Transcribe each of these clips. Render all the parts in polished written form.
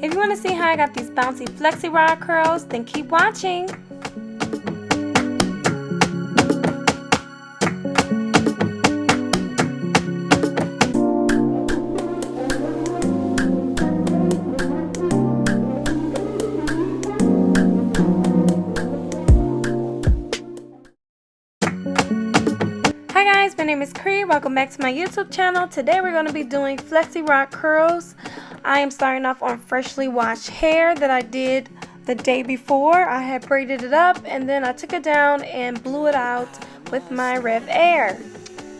If you want to see how I got these bouncy flexi rod curls, then keep watching. Hi guys, my name is Cree. Welcome back to my YouTube channel. Today we're going to be doing flexi rod curls. I am starting off on freshly washed hair that I did the day before. I had braided it up and then I took it down and blew it out with my Rev Air.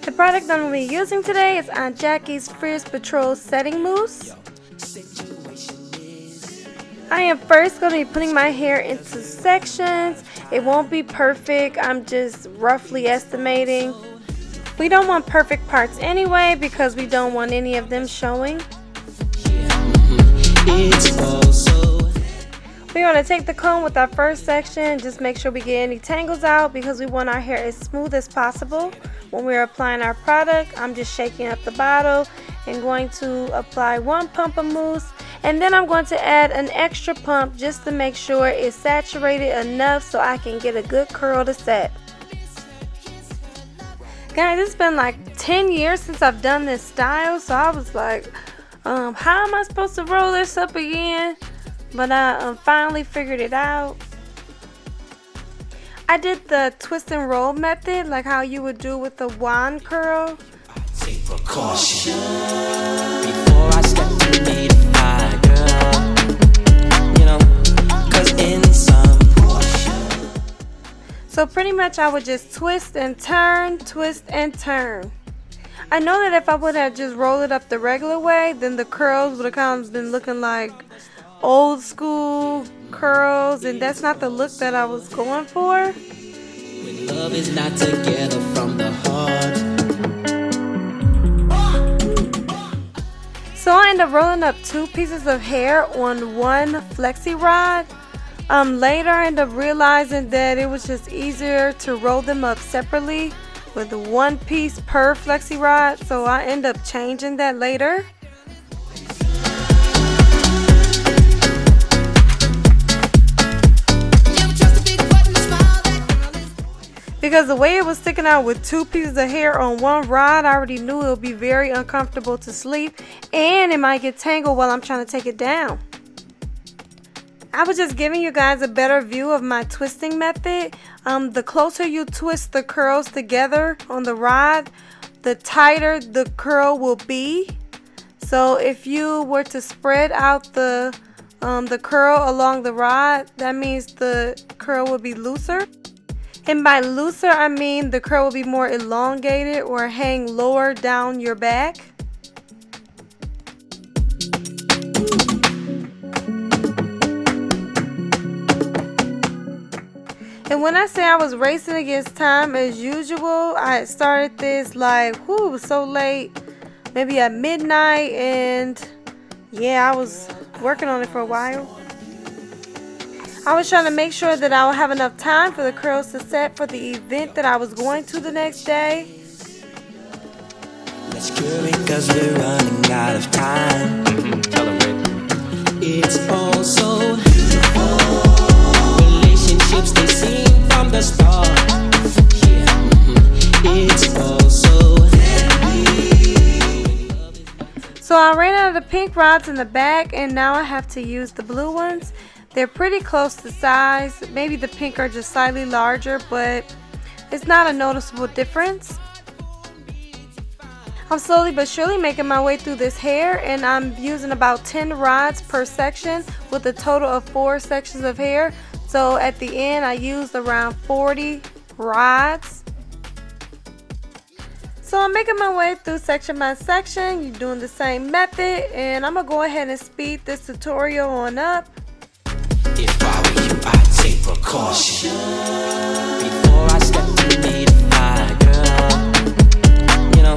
The product I'm going to be using today is Aunt Jackie's Frizz Patrol Setting Mousse. I am first going to be putting my hair into sections. It won't be perfect. I'm just roughly estimating. We don't want perfect parts anyway because we don't want any of them showing. We're going to take the comb with our first section. Just make sure we get any tangles out because we want our hair as smooth as possible. When we're applying our product, I'm just shaking up the bottle and going to apply one pump of mousse. And then I'm going to add an extra pump just to make sure it's saturated enough so I can get a good curl to set. Guys, it's been like 10 years since I've done this style, so I was like, how am I supposed to roll this up again? But I finally figured it out. I did the twist and roll method, like how you would do with the wand curl. Take precaution before I step to meet a fire, girl. You know, 'cause in some. So pretty much I would just twist and turn, twist and turn. I know that if I would have just rolled it up the regular way, then the curls would have kind of been looking like old school curls, and that's not the look that I was going for. When love is not together from the heart. So I ended up rolling up 2 pieces of hair on one flexi rod. Later I ended up realizing that it was just easier to roll them up separately with 1 piece per flexi rod, so I ended up changing that later. Because the way it was sticking out with 2 pieces of hair on one rod, I already knew it would be very uncomfortable to sleep and it might get tangled while I'm trying to take it down. I was just giving you guys a better view of my twisting method. The closer you twist the curls together on the rod, the tighter the curl will be. So if you were to spread out the curl along the rod, that means the curl will be looser. And by looser, I mean the curl will be more elongated or hang lower down your back. And when I say I was racing against time as usual, I had started this like, whoo, it was so late, maybe at midnight, and yeah, I was working on it for a while. I was trying to make sure that I would have enough time for the curls to set for the event that I was going to the next day. Let's cure it 'cause we're running out of time. It's all so beautiful. Relationships, they seem from the start. Yeah, it's all so heavy. So I ran out of the pink rods in the back and now I have to use the blue ones. They're pretty close to size. Maybe the pink are just slightly larger, but it's not a noticeable difference. I'm slowly but surely making my way through this hair, and I'm using about 10 rods per section with a total of 4 sections of hair. So at the end I used around 40 rods. So I'm making my way through section by section. You're doing the same method, and I'm going to go ahead and speed this tutorial on up. If I were you, I'd take precaution before I step to meet a fire, girl. You know,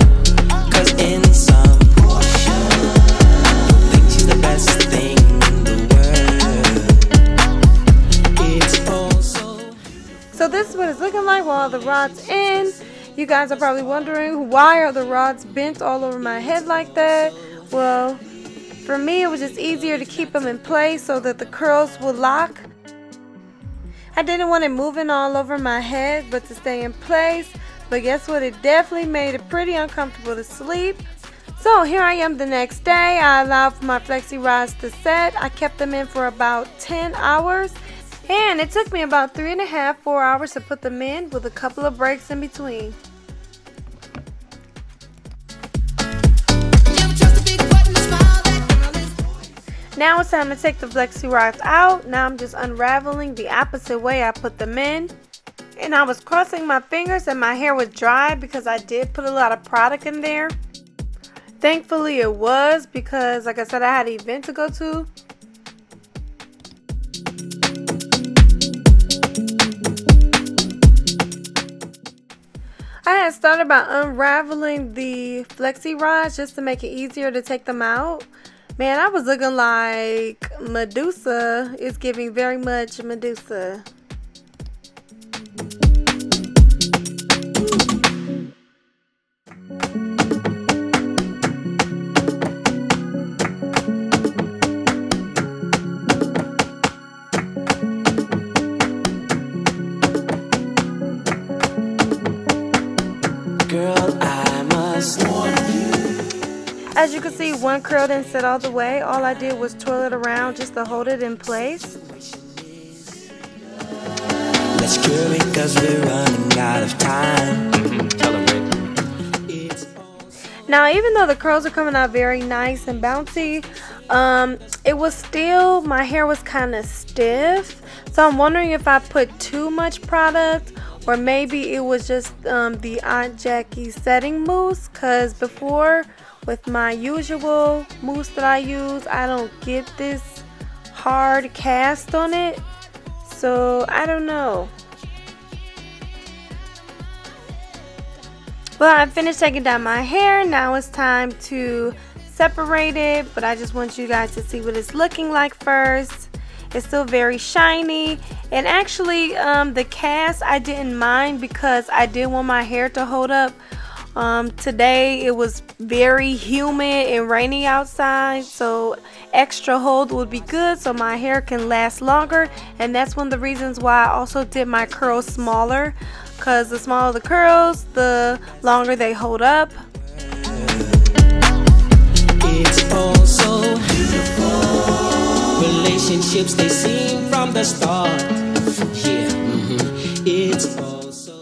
'cause in some portion, you think she's the best thing in the world. It's also. So this is what it's looking like while the rod's in. You guys are probably wondering, why are the rods bent all over my head like that? Well, For me, it was just easier to keep them in place so that the curls would lock. I didn't want it moving all over my head, but to stay in place. But guess what? It definitely made it pretty uncomfortable to sleep. So here I am the next day. I allowed for my flexi rods to set. I kept them in for about 10 hours. And it took me about 3.5, 4 hours to put them in with a couple of breaks in between. Now it's time to take the flexi rods out. Now I'm just unraveling the opposite way I put them in. And I was crossing my fingers and my hair was dry because I did put a lot of product in there. Thankfully it was, because like I said, I had an event to go to. I had started by unraveling the flexi rods just to make it easier to take them out. Man, I was looking like Medusa. It's giving very much Medusa. Girl, I must warn you. As you can see, one curl didn't sit all the way. All I did was twirl it around just to hold it in place. Let's cure it, 'cause we're running out of time. Now, even though the curls are coming out very nice and bouncy, it was still, my hair was kind of stiff. So I'm wondering if I put too much product, or maybe it was just the Aunt Jackie setting mousse, because before, with my usual mousse that I use, I don't get this hard cast on it. So I don't know. Well, I finished taking down my hair. Now it's time to separate it, but I just want you guys to see what it's looking like first. It's still very shiny, and actually the cast I didn't mind because I did want my hair to hold up. Today it was very humid and rainy outside, so extra hold would be good so my hair can last longer. And that's one of the reasons why I also did my curls smaller, because the smaller the curls, the longer they hold up. It's all so beautiful. Relationships, they seem from the start. Yeah, it's all so.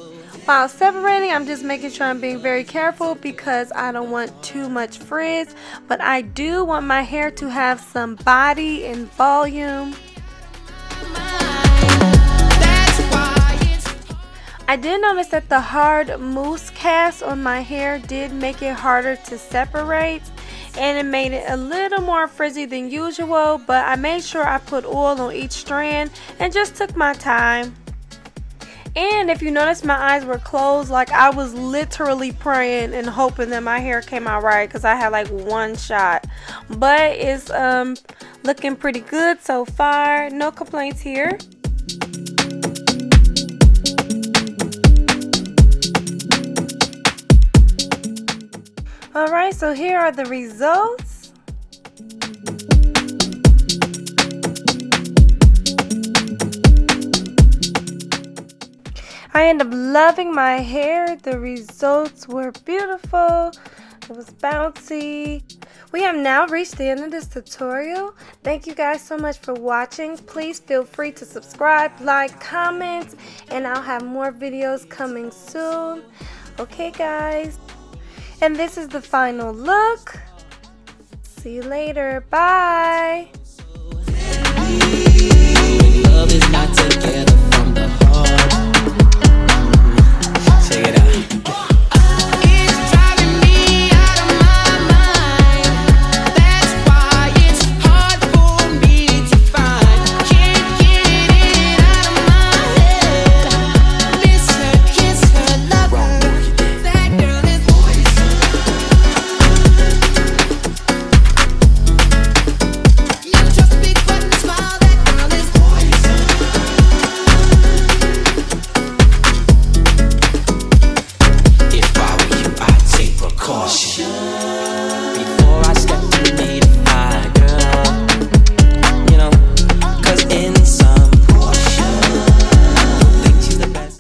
While separating, I'm just making sure I'm being very careful because I don't want too much frizz, but I do want my hair to have some body and volume. I did notice that the hard mousse cast on my hair did make it harder to separate, and it made it a little more frizzy than usual, but I made sure I put oil on each strand and just took my time. And if you notice, my eyes were closed, like I was literally praying and hoping that my hair came out right, because I had like one shot. But it's looking pretty good so far. No complaints here. Alright, so here are the results. I ended up loving my hair. The results were beautiful. It was bouncy. We have now reached the end of this tutorial. Thank you guys so much for watching. Please feel free to subscribe, like, comment, and I'll have more videos coming soon. Okay guys. And this is the final look. See you later. Bye.